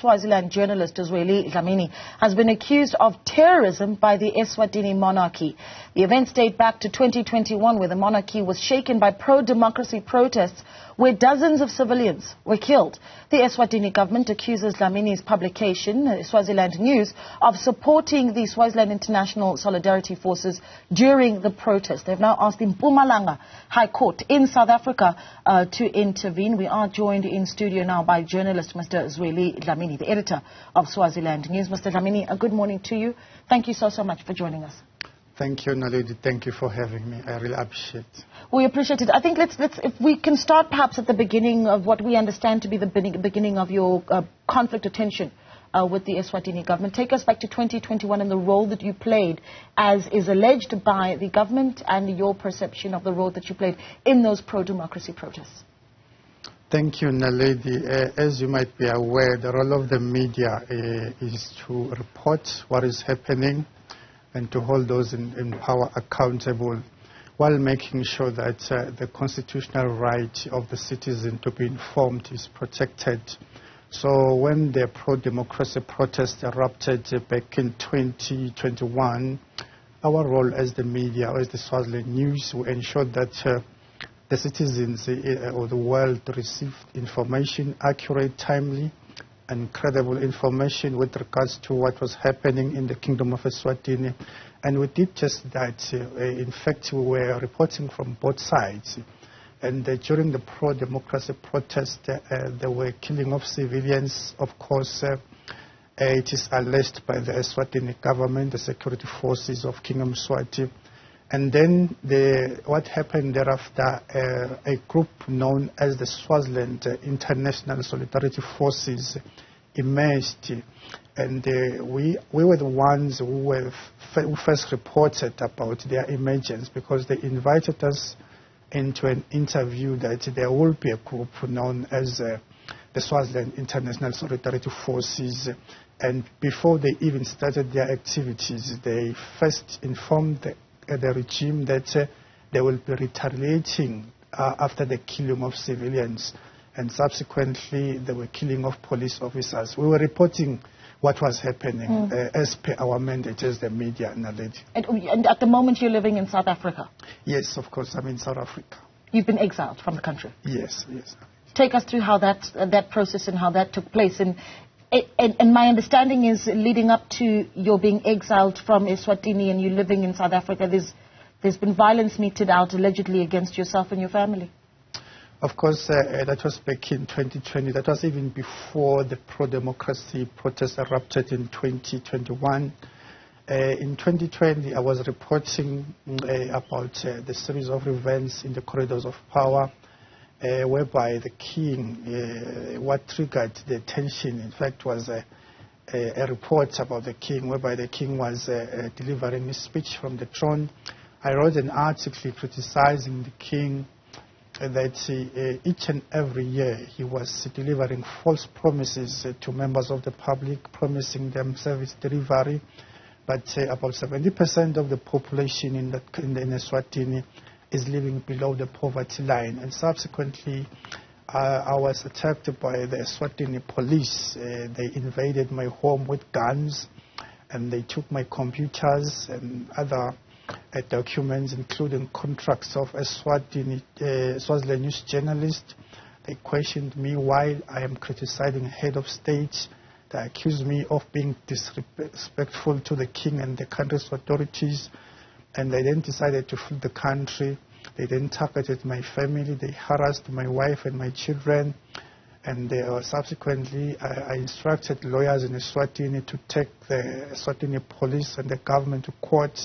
Swaziland Journalist Zweli Dlamini has been accused of terrorism by the eSwatini monarchy. The events date back to 2021, where the monarchy was shaken by pro-democracy protests where dozens of civilians were killed. The eSwatini government accuses Dlamini's publication, Swaziland News, of supporting the Swaziland International Solidarity Forces during the protest. They've now asked the Mpumalanga High Court in South Africa to intervene. We are joined in studio now by journalist Mr. Zweli Dlamini, the editor of Swaziland News. Mr. Dlamini, a good morning to you. Thank you so much for joining us. Thank you, Naledi. Thank you for having me. I really appreciate it. We appreciate it. I think if we can start perhaps at the beginning of what we understand to be the beginning of your conflict or tension with the eSwatini government. Take us back to 2021 and the role that you played, as is alleged by the government, and your perception of the role that you played in those pro-democracy protests. Thank you, Naledi. As you might be aware, the role of the media is to report what is happening and to hold those in power accountable, while making sure that the constitutional right of the citizen to be informed is protected. So when the pro-democracy protest erupted back in 2021, our role as the media, as the Swaziland News, we ensured that the citizens or the world received information, accurate, timely, and credible information with regards to what was happening in the Kingdom of Eswatini. And we did just that. In fact, we were reporting from both sides. And during the pro-democracy protest, there were killing of civilians. Of course, it is alleged by the Eswatini government, the security forces of Kingdom Swati. And then what happened thereafter, a group known as the Swaziland International Solidarity Forces emerged, and we were the ones who first reported about their emergence, because they invited us into an interview that there will be a group known as the Swaziland International Solidarity Forces. And before they even started their activities, they first informed the regime that they will be retaliating after the killing of civilians, and subsequently they were killing of police officers. We were reporting what was happening as per our mandate as the media. And at the moment you're living in South Africa? Yes, of course, I'm in South Africa. You've been exiled from the country? Yes. Take us through how that process and how that took place. And my understanding is, leading up to your being exiled from Eswatini and you living in South Africa, there's been violence meted out allegedly against yourself and your family. Of course, that was back in 2020. That was even before the pro-democracy protest erupted in 2021. In 2020, I was reporting about the series of events in the corridors of power, whereby the king, what triggered the tension, in fact, was a report about the king, whereby the king was delivering his speech from the throne. I wrote an article criticizing the king that each and every year he was delivering false promises to members of the public, promising them service delivery, but about 70% of the population in Eswatini is living below the poverty line. And subsequently, I was attacked by the Eswatini police. They invaded my home with guns, and they took my computers and other documents, including contracts of a Swaziland News journalist. They questioned me while I am criticizing head of state. They accused me of being disrespectful to the king and the country's authorities. And they then decided to flee the country. They then targeted my family. They harassed my wife and my children. And subsequently, I instructed lawyers in Eswatini to take the Eswatini police and the government to court.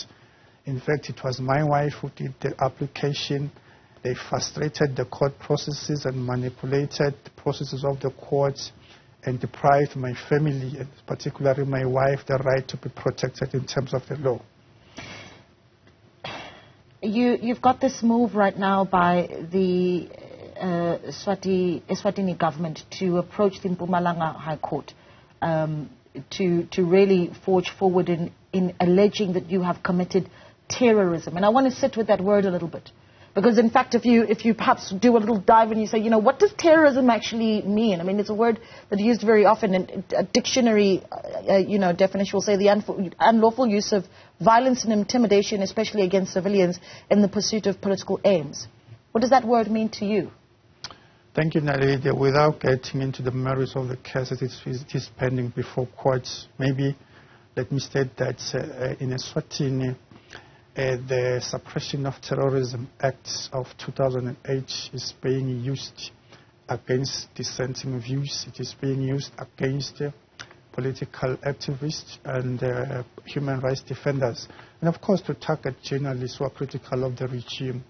In fact, it was my wife who did the application. They frustrated the court processes and manipulated the processes of the courts, and deprived my family, and particularly my wife, the right to be protected in terms of the law. You've got this move right now by the Eswatini government to approach the Mpumalanga High Court to really forge forward in alleging that you have committed terrorism. And I want to sit with that word a little bit, Because in fact, if you perhaps do a little dive and you say, you know, what does terrorism actually mean? I mean, it's a word that is used very often in a dictionary, definition will say the unlawful use of violence and intimidation, especially against civilians, in the pursuit of political aims. What does that word mean to you? Thank you, Naledi. Without getting into the merits of the case it is pending before courts, maybe let me state that in Eswatini, the Suppression of Terrorism Act of 2008 is being used against dissenting views. It is being used against political activists and human rights defenders, and of course to target journalists who are critical of the regime.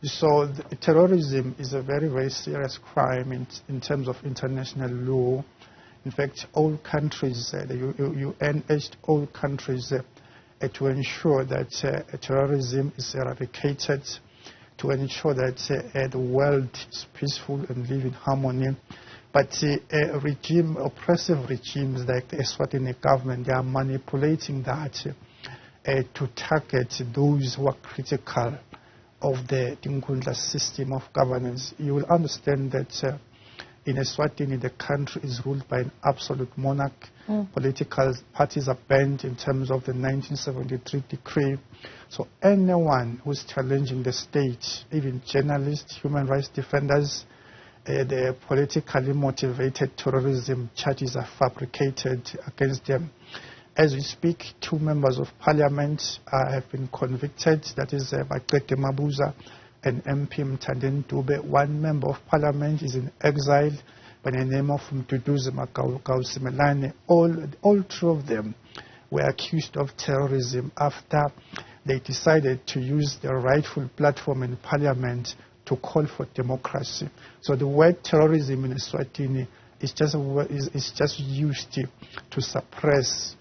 So terrorism is a very, very serious crime in terms of international law. In fact, all countries, the UN urged all countries to ensure that terrorism is eradicated, to ensure that the world is peaceful and live in harmony. But oppressive regimes like the Eswatini government, they are manipulating that to target those who are critical of the Tinkundla system of governance. You will understand that in Eswatini, the country is ruled by an absolute monarch. Political parties are banned in terms of the 1973 decree. So anyone who's challenging the state, even journalists, human rights defenders, the politically motivated terrorism charges are fabricated against them. As we speak, 2 members of parliament have been convicted. That is Baqede Mabuza and MP Mthandeni Dube. 1 member of parliament is in exile by the name of Mduduzi Magausimelane. All 2 of them were accused of terrorism after they decided to use their rightful platform in parliament to call for democracy. So the word terrorism in Eswatini is just used to suppress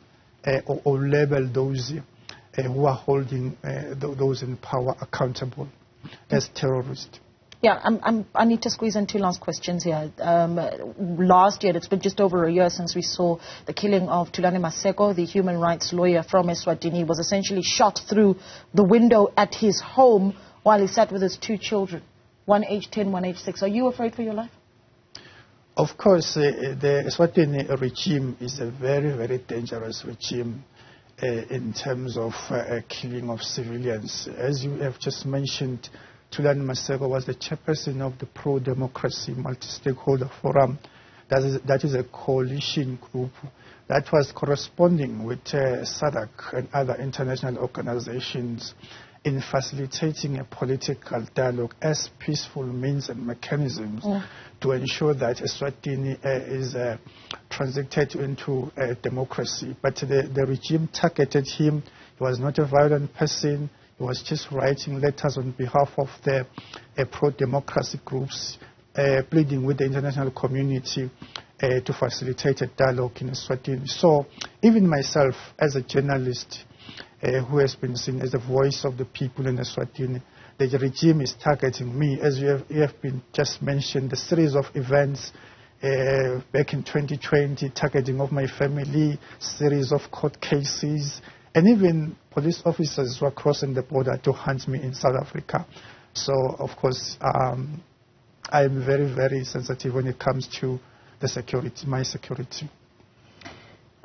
or label those who are holding those in power accountable as terrorists. Yeah, I need to squeeze in 2 last questions here. Last year, it's been just over a year since we saw the killing of Thulani Maseko, the human rights lawyer from Eswatini. He was essentially shot through the window at his home while he sat with his 2 children, one age 10, one age 6. Are you afraid for your life? Of course, the Eswatini regime is a very, very dangerous regime in terms of killing of civilians. As you have just mentioned, Thulani Maseko was the chairperson of the Pro-Democracy Multi-Stakeholder Forum. That is a coalition group that was corresponding with SADC and other international organizations in facilitating a political dialogue as peaceful means and mechanisms to ensure that Eswatini is transited into democracy. But the regime targeted him. He was not a violent person. He was just writing letters on behalf of the pro-democracy groups, pleading with the international community to facilitate a dialogue in Eswatini. So even myself, as a journalist, who has been seen as the voice of the people in Eswatini, the regime is targeting me. As you have been just mentioned, the series of events back in 2020, targeting of my family, series of court cases, and even police officers who are crossing the border to hunt me in South Africa. So, of course, I am very, very sensitive when it comes to the security, my security.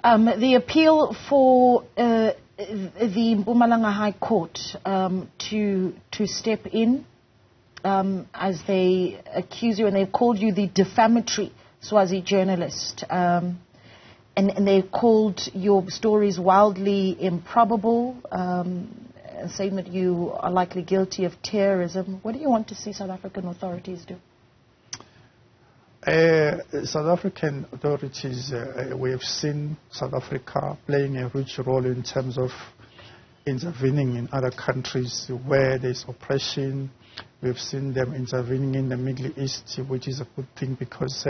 The appeal for the Mpumalanga High Court to step in as they accuse you, and they've called you the defamatory Swazi journalist, and they've called your stories wildly improbable, saying that you are likely guilty of terrorism. What do you want to see South African authorities do? South African authorities, we have seen South Africa playing a rich role in terms of intervening in other countries where there's oppression. We've seen them intervening in the Middle East, which is a good thing because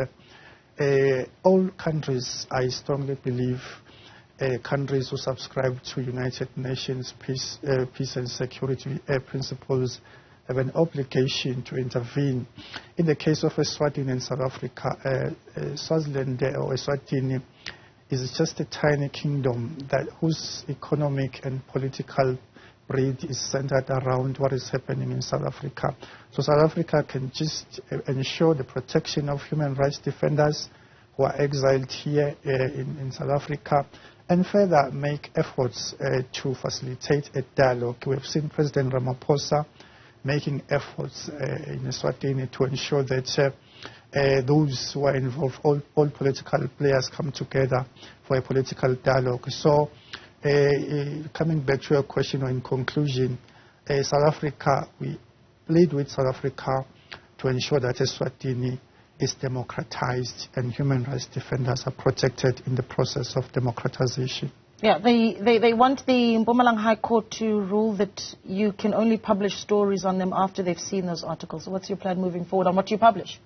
all countries, I strongly believe, countries who subscribe to United Nations peace and security principles have an obligation to intervene. In the case of Eswatini and South Africa, Swaziland or Eswatini is just a tiny kingdom whose economic and political breed is centered around what is happening in South Africa. So South Africa can just ensure the protection of human rights defenders who are exiled here in South Africa, and further make efforts to facilitate a dialogue. We have seen President Ramaphosa making efforts in eSwatini to ensure that those who are involved, all political players come together for a political dialogue. So coming back to your question, or in conclusion, South Africa, we plead with South Africa to ensure that eSwatini is democratized and human rights defenders are protected in the process of democratization. Yeah, they want the Mpumalanga High Court to rule that you can only publish stories on them after they've seen those articles. So what's your plan moving forward on what you publish?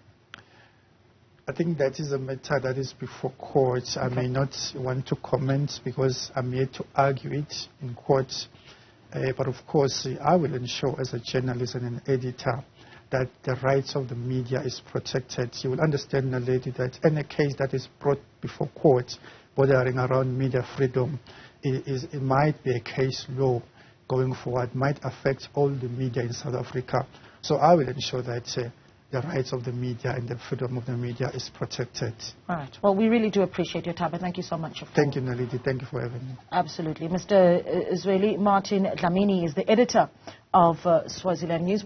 I think that is a matter that is before court. Okay. I may not want to comment because I'm yet to argue it in court. But of course, I will ensure as a journalist and an editor that the rights of the media is protected. You will understand, lady, that any case that is brought before court bordering around media freedom, it might be a case law going forward, might affect all the media in South Africa. So I will ensure that the rights of the media and the freedom of the media is protected. All right. Well, we really do appreciate your time, and thank you so much. Thank you, Naledi. Thank you for having me. Absolutely. Mr. Zweli Dlamini is the editor of Swaziland News.